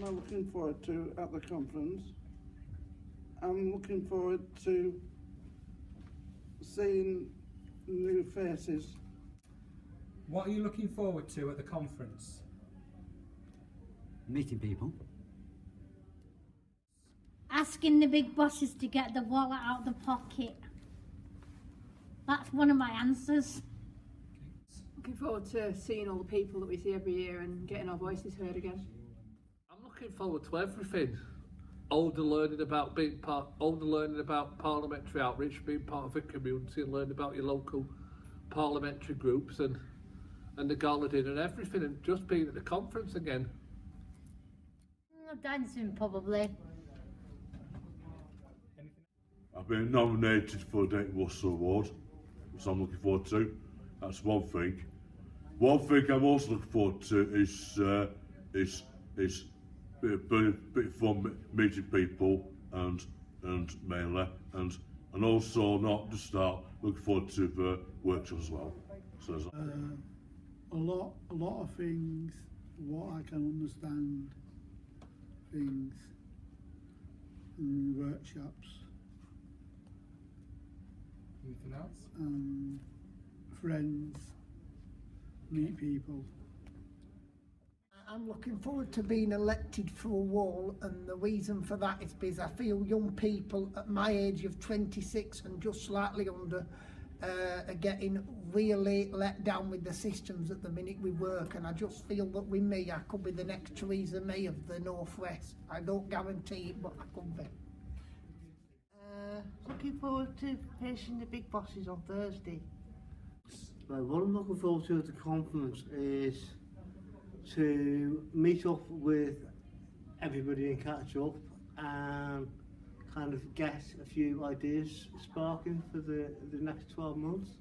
I looking forward to at the conference? I'm looking forward to seeing new faces. What are you looking forward to at the conference? Meeting people. Asking the big bosses to get the wallet out of the pocket. That's one of my answers. Looking forward to seeing all the people that we see every year and getting our voices heard again. I'm looking forward to everything. Learning about parliamentary outreach, being part of a community and learning about your local parliamentary groups and the gala dinner and everything, and just being at the conference again. Dancing probably. I've been nominated for the Dayton Russell Award, which I'm looking forward to. That's one thing. One thing I'm also looking forward to is bit fun meeting people and mainly and also not just start looking forward to the workshops as well. So A lot of things, what I can understand, things, and workshops, Anything else? friends, meet people. I'm looking forward to being elected for a wall, and the reason for that is because I feel young people at my age of 26 and just slightly under are getting really let down with the systems at the minute we work, and I just feel that with me I could be the next Theresa May of the Northwest. I don't guarantee it, but I could be. Looking forward to facing the big bosses on Thursday. Right, what I'm looking forward to at the conference is to meet up with everybody and catch up and kind of get a few ideas sparking for the next 12 months.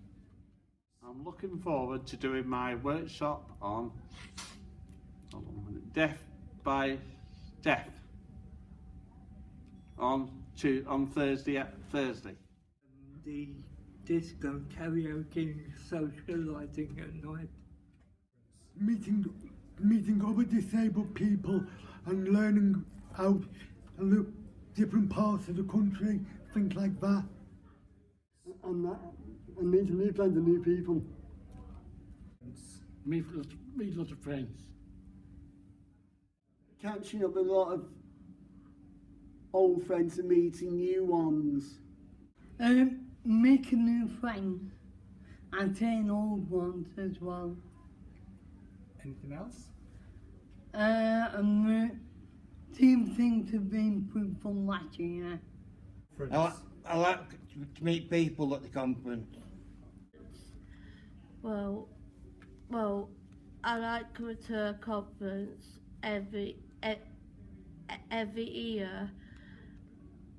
I'm looking forward to doing my workshop on death by death on Thursday. The disco and karaoke and socialising at night. Meeting other disabled people and learning how to look different parts of the country, things like that. And meeting new friends and new people. Meet lots of friends. Catching up a lot of old friends and meeting new ones. Making new friends and seeing old ones as well. Anything else? And team things have been improved from last year. I like to meet people at the conference. Well, I like coming to a conference every year,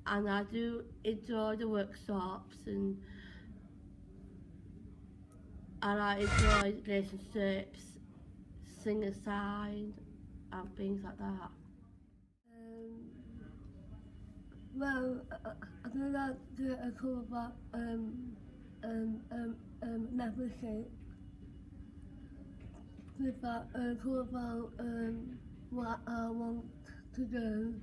and I do enjoy the workshops and I enjoy relationships, sing a sign and things like that. I do like to talk about membership. With that, talk about what I want to do.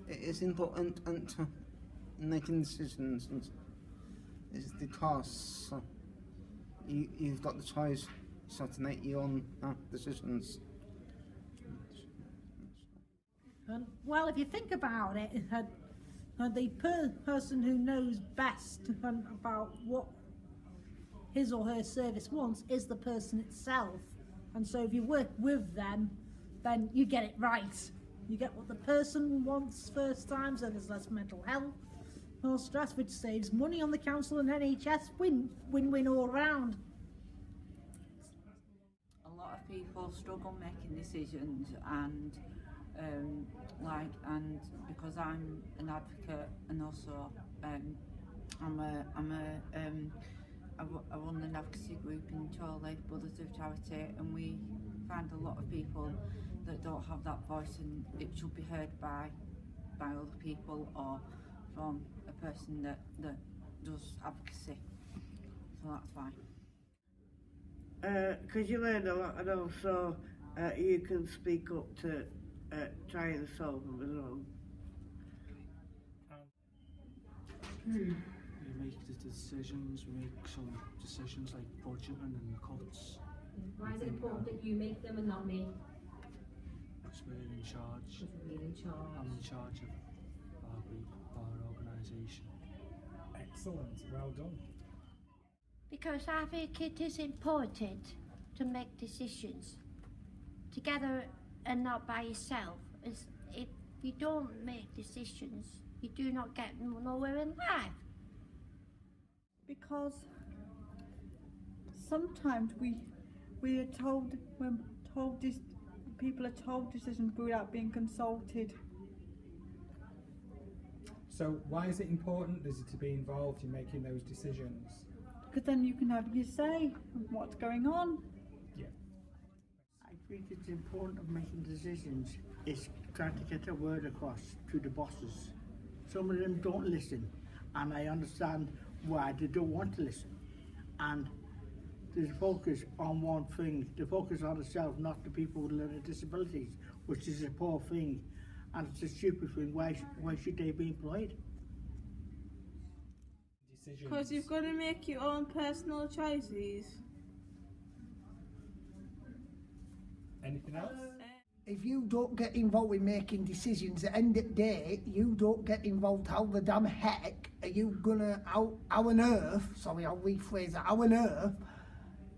It is important to making decisions, and it's because you've got the choice to make your own decisions. Well, if you think about it, the person who knows best about what his or her service wants is the person itself. And so if you work with them, then you get it right. You get what the person wants first time, so there's less mental health or stress, which saves money on the council and NHS. Win-win all round. A lot of people struggle making decisions, and because I'm an advocate, and also I run an advocacy group in Chorley, Brothers of Charity, and we find a lot of people that don't have that voice, and it should be heard by other people or from a person that does advocacy. So that's why. Because you learn a lot, and also you can speak up to try and solve them as well. You make the decisions, we make some decisions like budgeting and cuts. Why is it important that you make them and not me? Because we're in charge. We're in charge. I'm in charge of our group, our organisation. Excellent, well done. Because I think it is important to make decisions together and not by yourself. If you don't make decisions, you do not get nowhere in life. Because sometimes we are told, people are told decisions without being consulted. So why is it important, Lizzie, to be involved in making those decisions? Because then you can have your say on what's going on. Yeah. I think it's important of making decisions is trying to get a word across to the bosses. Some of them don't listen, and I understand why they don't want to listen. And there's a focus on one thing, the focus on themselves, not the people with learning disabilities, which is a poor thing, and it's a stupid thing. Why should they be employed? Because you've got to make your own personal choices. Anything else? If you don't get involved in making decisions, at the end of the day, you don't get involved, how the damn heck are you gonna, how on earth, sorry, I'll rephrase it, how on earth,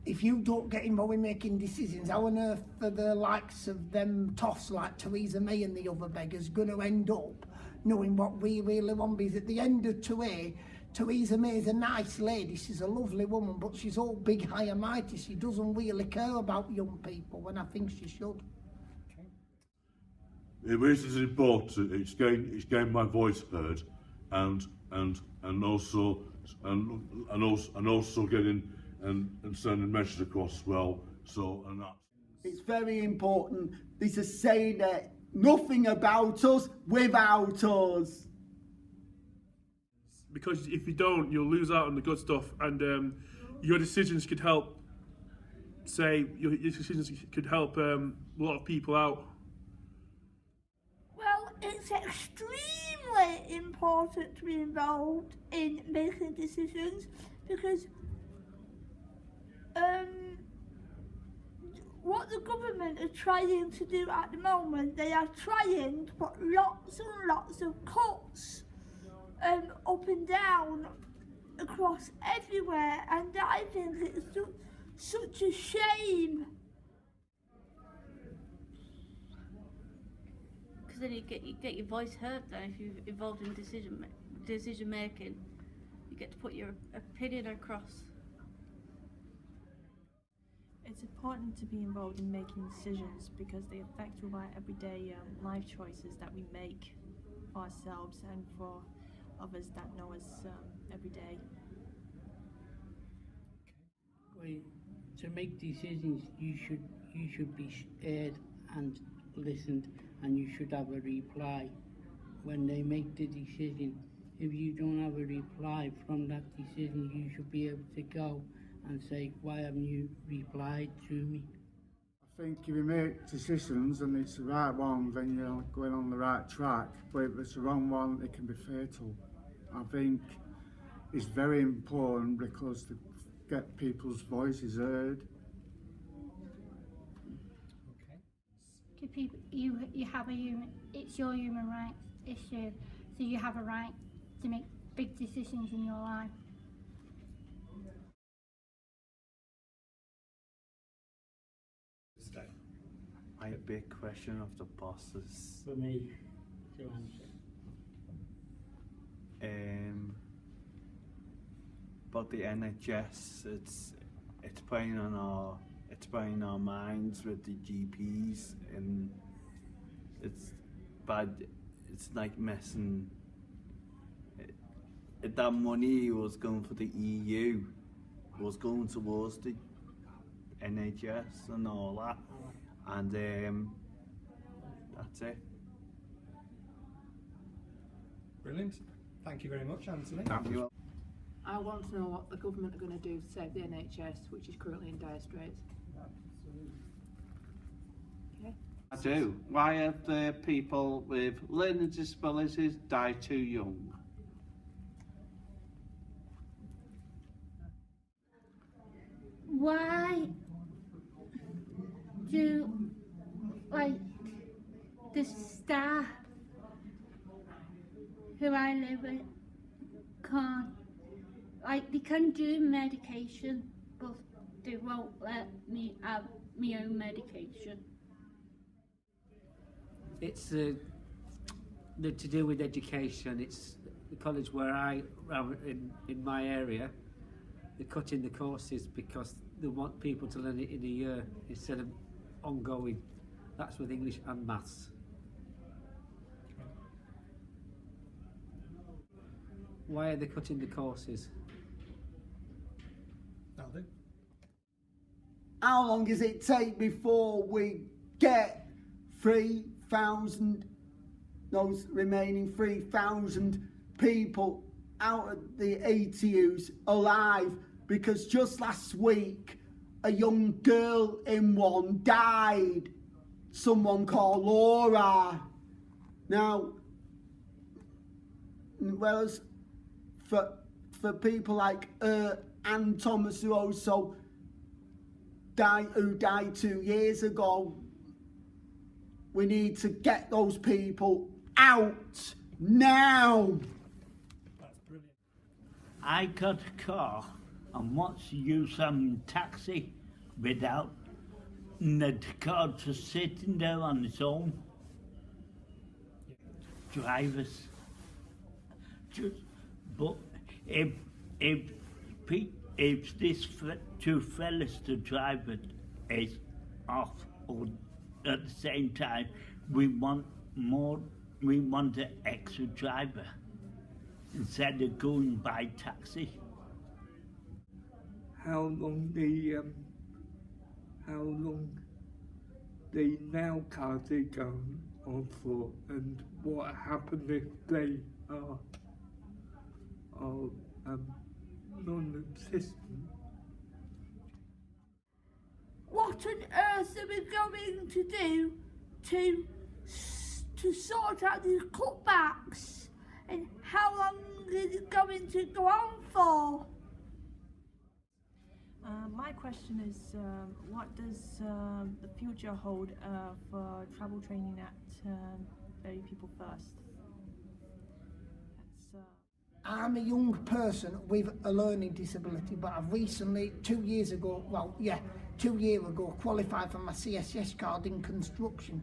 if you don't get involved in making decisions, how on earth are the likes of them toffs like Theresa May and the other beggars gonna end up knowing what we really want? Because at the end of today, Theresa May is a nice lady, she's a lovely woman, but she's all big, high and mighty. She doesn't really care about young people when I think she should. The reason it's important, it's getting my voice heard, and also getting and sending messages across as well. So and that. It's very important. This is saying that nothing about us without us. Because if you don't, you'll lose out on the good stuff, and your decisions could help. Your decisions could help a lot of people out. Well, it's extremely important to be involved in making decisions because what the government are trying to do at the moment, they are trying to put lots and lots of cuts up and down across everywhere, and I think it's such a shame. Because then you get your voice heard. Then if you're involved in decision making, you get to put your opinion across. It's important to be involved in making decisions because they affect our everyday life choices that we make for ourselves and for others that know us every day. To make decisions, you should be heard and listened, and you should have a reply when they make the decision. If you don't have a reply from that decision, you should be able to go and say, why haven't you replied to me? I think if you make decisions and it's the right one, then you're going on the right track. But if it's the wrong one, it can be fatal. I think it's very important because to get people's voices heard. Okay. People, you have it's your human rights issue, so you have a right to make big decisions in your life. My big question of the bosses. For me to answer. But the NHS, it's playing on our minds with the GPs, and it's bad. It's like messing. That money was going for the EU, was going towards the NHS and all that, and that's it. Brilliant. Thank you very much, Anthony. Thank you. I want to know what the government are going to do to save the NHS, which is currently in dire straits. Okay. I do. Why have the people with learning disabilities died too young? Why do, like, the staff who I live with can't, like, they can do medication, but they won't let me have my own medication? It's to do with education. It's the college where I am in my area. They're cutting the courses because they want people to learn it in a year instead of ongoing. That's with English and maths. Why are they cutting the courses? That'll do. How long does it take before we get 3,000, those remaining 3,000 people out of the ATUs alive? Because just last week a young girl in one died, someone called Laura. Now, whereas for people like Ann Thomas, who also died 2 years ago, we need to get those people out now. That's brilliant. I got a car and wants to use some taxi without the car just sitting there on its own. Drivers. But if this two fellas to drive it is off, or at the same time we want an extra driver instead of going by taxi. How long the now cars are going on for, and what happens if they are non-existent? What on earth are we going to do to sort out these cutbacks, and how long is it going to go on for? My question is, what does the future hold for travel training at Very People First? I'm a young person with a learning disability, but I've recently, 2 years ago, qualified for my CSS card in construction.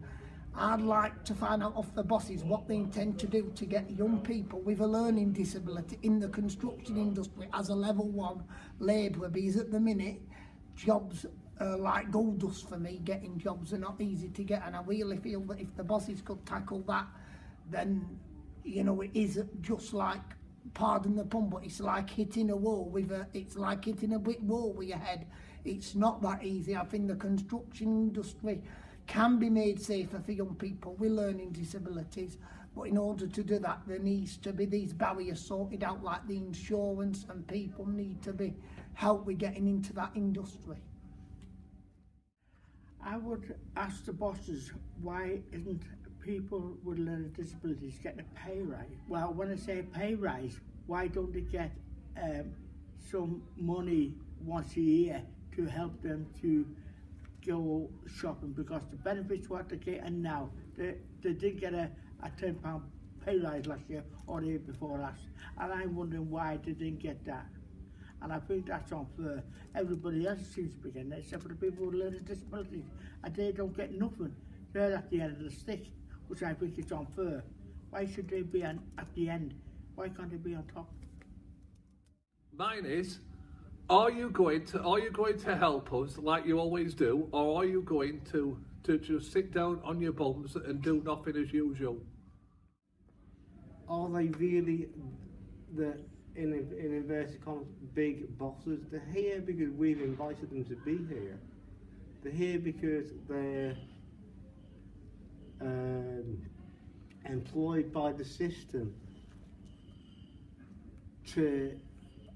I'd like to find out off the bosses what they intend to do to get young people with a learning disability in the construction industry as a level 1 labourer, because at the minute jobs are like gold dust for me. Getting jobs are not easy to get, and I really feel that if the bosses could tackle that, then, you know, it is just like, pardon the pun, but it's like hitting a wall it's like hitting a brick wall with your head. It's not that easy. I think the construction industry can be made safer for young people with learning disabilities, but in order to do that there needs to be these barriers sorted out, like the insurance, and people need to be helped with getting into that industry. I would ask the bosses, why isn't people with learning disabilities getting a pay rise? Well, when I say pay rise, why don't they get some money once a year to help them to go shopping? Because the benefits what they're getting now, they did get a £10 pay rise last year or the year before last, and I'm wondering why they didn't get that. And I think that's unfair. Everybody else seems to be getting it, except for the people with learning disabilities, and they don't get nothing. They're at the end of the stick, which I think is unfair. Why should they be at the end? Why can't they be on top? Mine is, are you going to help us like you always do, or are you going to just sit down on your bums and do nothing as usual? Are they really in inverted commas big bosses? They're here because we've invited them to be here. They're here because they're employed by the system to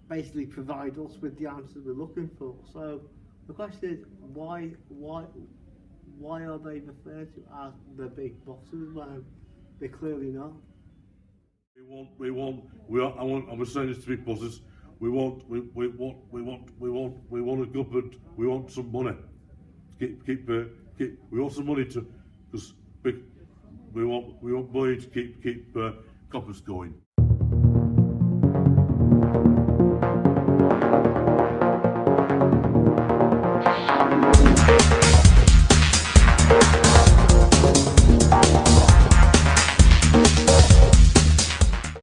basically provide us with the answers we're looking for. So the question is, why are they referred to as the big bosses when they're clearly not? I'm saying this to big bosses. We want a government. We want some money. We want some money to, because we want money to keep coppers going.